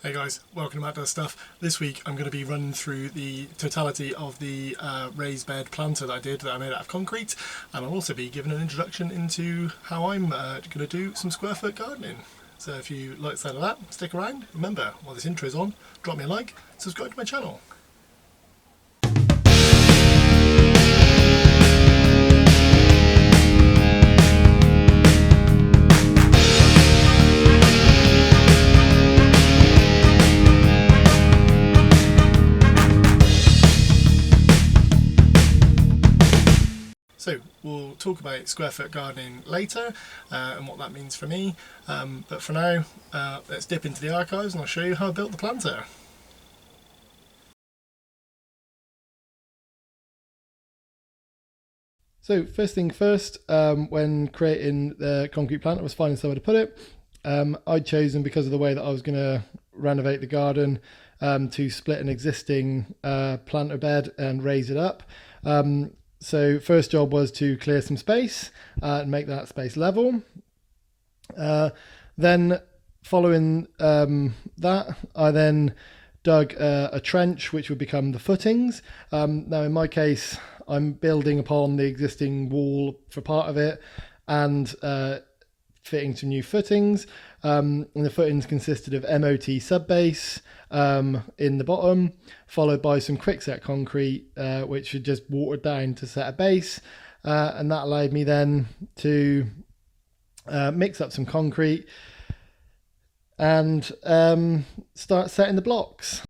Hey guys, welcome to Matt Does Stuff. This week I'm going to be running through the totality of the raised bed planter that I made out of concrete, and I'll also be giving an introduction into how I'm going to do some square foot gardening. So if you like the sound of that, stick around. Remember, while this intro is on, drop me a like, subscribe to my channel. So we'll talk about square foot gardening later and what that means for me, but for now let's dip into the archives and I'll show you how I built the planter. So first thing first, when creating the concrete planter, was finding somewhere to put it. I'd chosen, because of the way that I was going to renovate the garden, to split an existing planter bed and raise it up. So first job was to clear some space and make that space level. Then following that, I then dug a trench which would become the footings. Now in my case, I'm building upon the existing wall for part of it and fitting some new footings. And the footings consisted of MOT subbase in the bottom, followed by some quickset concrete, which had just watered down to set a base. And that allowed me then to mix up some concrete and start setting the blocks.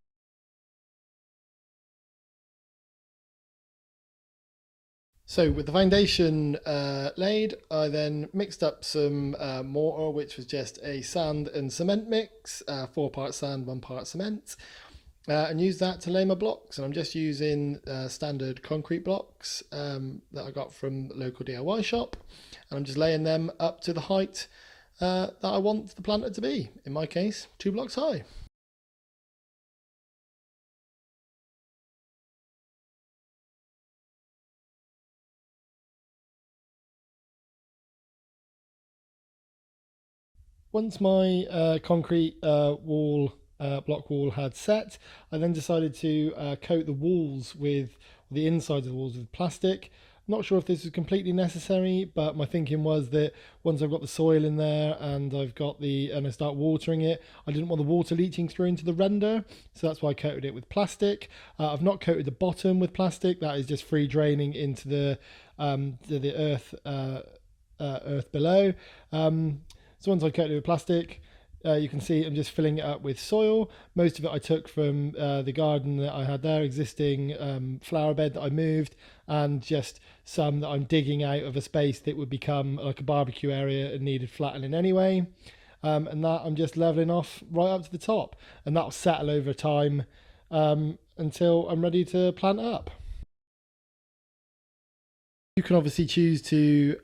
So with the foundation laid, I then mixed up some mortar, which was just a sand and cement mix, 4 parts sand, 1 part cement, and used that to lay my blocks. And I'm just using standard concrete blocks that I got from the local DIY shop, and I'm just laying them up to the height that I want the planter to be. In my case, 2 blocks high. Once my concrete block wall had set, I then decided to coat the walls the insides of the walls with plastic. Not sure if this was completely necessary, but my thinking was that once I've got the soil in there and I start watering it, I didn't want the water leaching through into the render, so that's why I coated it with plastic. I've not coated the bottom with plastic; that is just free draining into the earth below. So once I coated it with plastic, you can see I'm just filling it up with soil. Most of it I took from the garden that I had there, existing flower bed that I moved, and just some that I'm digging out of a space that would become like a barbecue area and needed flattening anyway. And that I'm just leveling off right up to the top, and that'll settle over time until I'm ready to plant up. You can obviously choose to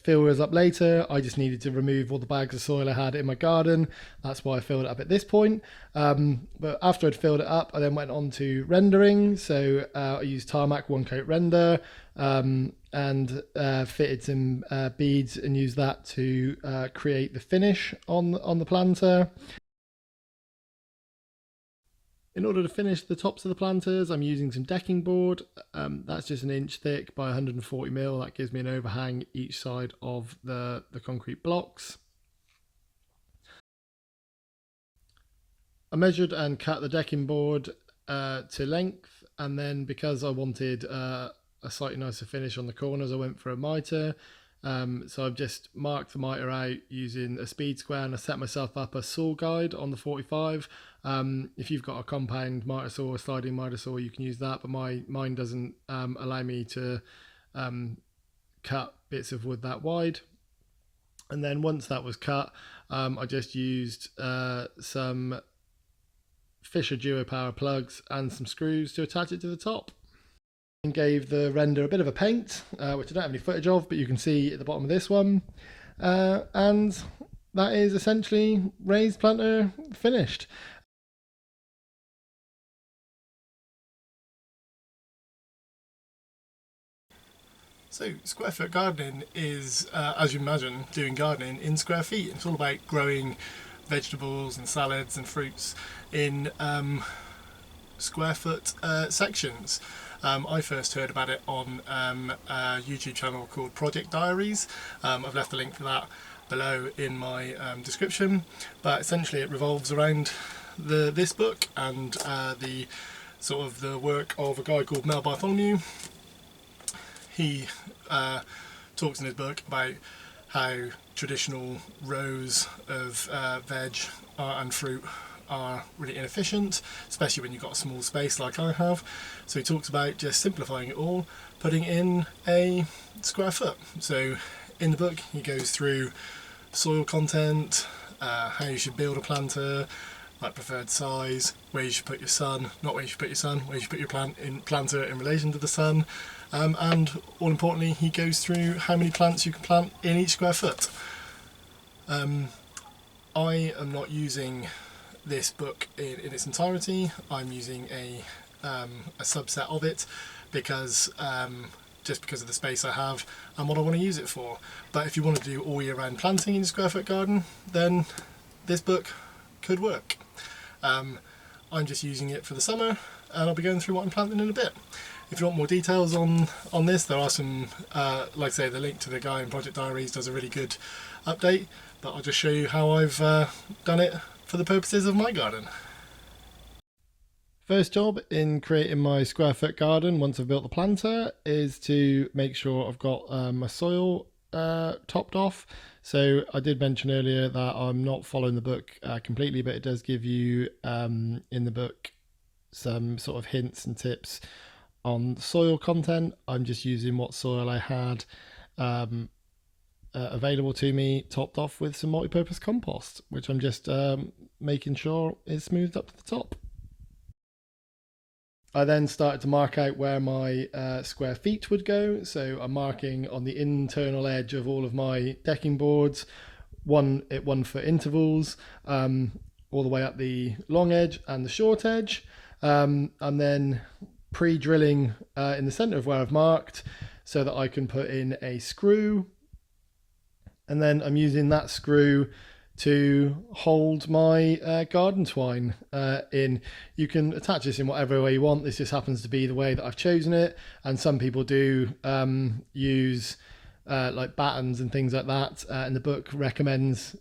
fill yours up later. I just needed to remove all the bags of soil I had in my garden. That's why I filled it up at this point. But after I'd filled it up, I then went on to rendering. So I used tarmac 1-coat render and fitted some beads and used that to create the finish on the planter. In order to finish the tops of the planters, I'm using some decking board. That's just 1 inch thick by 140 mil. That gives me an overhang each side of the concrete blocks. I measured and cut the decking board to length, and then because I wanted a slightly nicer finish on the corners, I went for a mitre. So I've just marked the mitre out using a speed square, and I set myself up a saw guide on the 45. If you've got a compound mitre saw, a sliding mitre saw, you can use that, but mine doesn't allow me to cut bits of wood that wide. And then once that was cut, I just used some Fisher Duo Power plugs and some screws to attach it to the top. And gave the render a bit of a paint, which I don't have any footage of, but you can see at the bottom of this one. And that is essentially raised planter finished. So square foot gardening is, as you imagine, doing gardening in square feet. It's all about growing vegetables and salads and fruits in square foot sections. I first heard about it on a YouTube channel called Project Diaries. I've left the link for that below in my description, but essentially it revolves around this book and the sort of the work of a guy called Mel Bartholomew. He talks in his book about how traditional rows of veg and fruit are really inefficient, especially when you've got a small space like I have. So he talks about just simplifying it all, putting in a square foot. So in the book he goes through soil content, how you should build a planter, like preferred size, where you should put your sun, not where you should put your sun, where you should put your planter in relation to the sun, and all importantly he goes through how many plants you can plant in each square foot. I am not using this book in its entirety. I'm using a subset of it because just because of the space I have and what I want to use it for. But if you want to do all year round planting in a square foot garden, then this book could work. I'm just using it for the summer, and I'll be going through what I'm planting in a bit. If you want more details on this, there are some, like I say, the link to the guy in Project Diaries does a really good update, but I'll just show you how I've done it for the purposes of my garden. First job in creating my square foot garden once I've built the planter is to make sure I've got my soil topped off. So I did mention earlier that I'm not following the book completely, but it does give you in the book some sort of hints and tips on soil content. I'm just using what soil I had available to me, topped off with some multi-purpose compost, which I'm just making sure is smoothed up to the top. I then started to mark out where my square feet would go. So I'm marking on the internal edge of all of my decking boards, 1 foot intervals, all the way up the long edge and the short edge. And then pre-drilling in the center of where I've marked so that I can put in a screw. And then I'm using that screw to hold my garden twine in. You can attach this in whatever way you want. This just happens to be the way that I've chosen it, and some people do use like battens and things like that, and the book recommends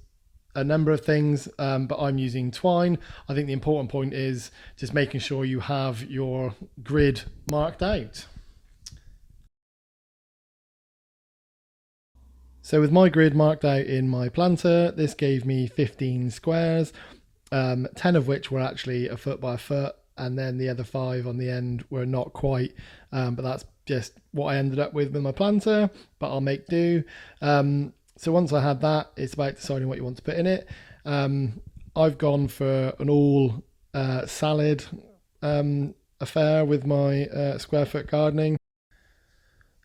a number of things, but I'm using twine. I think the important point is just making sure you have your grid marked out. So with my grid marked out in my planter, this gave me 15 squares, 10 of which were actually 1 foot by 1 foot, and then the other 5 on the end were not quite, but that's just what I ended up with my planter, but I'll make do. So once I had that, it's about deciding what you want to put in it. I've gone for an all salad affair with my square foot gardening.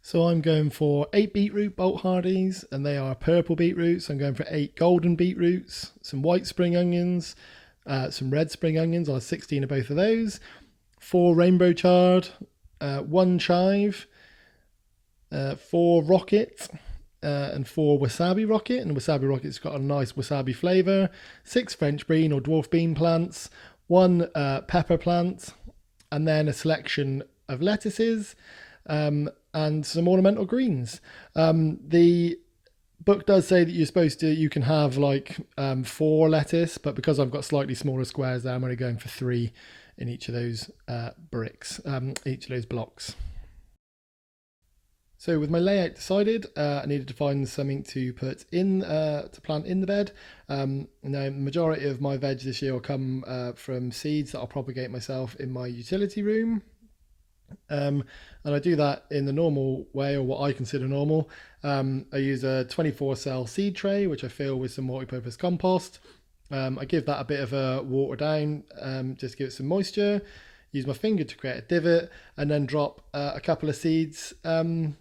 So I'm going for 8 beetroot bolt hardies, and they are purple beetroots. I'm going for 8 golden beetroots, some white spring onions, some red spring onions. I have 16 of both of those. 4 rainbow chard, 1 chive, 4 rocket, and 4 wasabi rocket. And wasabi rocket's got a nice wasabi flavour. 6 French bean or dwarf bean plants, 1 pepper plant, and then a selection of lettuces. And some ornamental greens. The book does say that you can have like 4 lettuce, but because I've got slightly smaller squares there, I'm only going for 3 in each of those bricks, each of those blocks. So with my layout decided, I needed to find something to put in, to plant in the bed. Now, the majority of my veg this year will come from seeds that I'll propagate myself in my utility room. And I do that in the normal way, or what I consider normal. I use a 24 cell seed tray, which I fill with some multi-purpose compost. I give that a bit of a water down, just to give it some moisture. Use my finger to create a divot, and then drop a couple of seeds in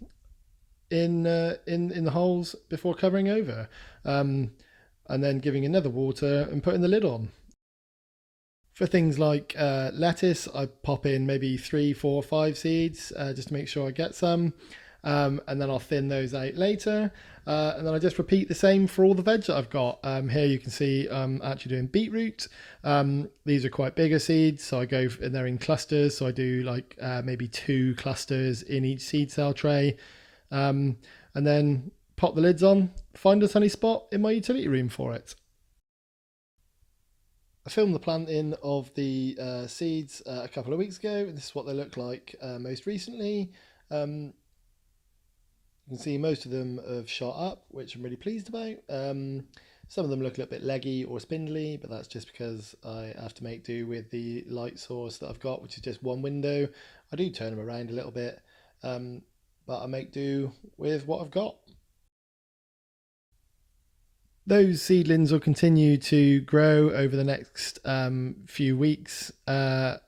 the holes before covering over, and then giving another water and putting the lid on. For things like lettuce, I pop in maybe 3, 4, 5 seeds just to make sure I get some. and then I'll thin those out later. And then I just repeat the same for all the veg that I've got. Here you can see I'm actually doing beetroot. These are quite bigger seeds, so I go and they're in clusters. So I do like maybe 2 clusters in each seed cell tray, and then pop the lids on, find a sunny spot in my utility room for it. I filmed the planting of the seeds a couple of weeks ago. This is what they look like most recently. You can see most of them have shot up, which I'm really pleased about. Some of them look a little bit leggy or spindly, but that's just because I have to make do with the light source that I've got, which is just one window. I do turn them around a little bit, but I make do with what I've got. Those seedlings will continue to grow over the next few weeks until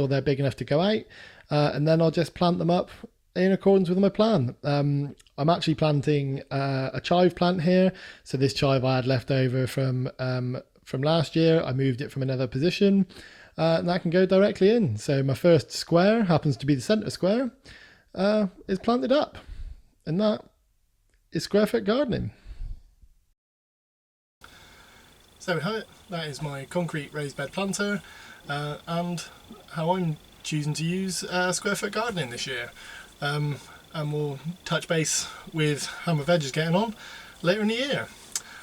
they're big enough to go out, and then I'll just plant them up in accordance with my plan. I'm actually planting a chive plant here. So this chive I had left over from last year. I moved it from another position, and that can go directly in. So my first square happens to be the centre square, is planted up, and that is square foot gardening. So we have it. That is my concrete raised bed planter, and how I'm choosing to use square foot gardening this year. And we'll touch base with how my veg is getting on later in the year.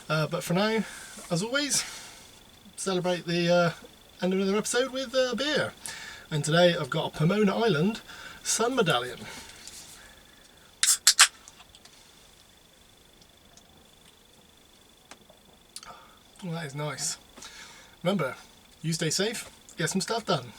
But for now, as always, celebrate the end of another episode with a beer. And today I've got a Pomona Island Sun Medallion. Well, that is nice. Remember, you stay safe, get some stuff done.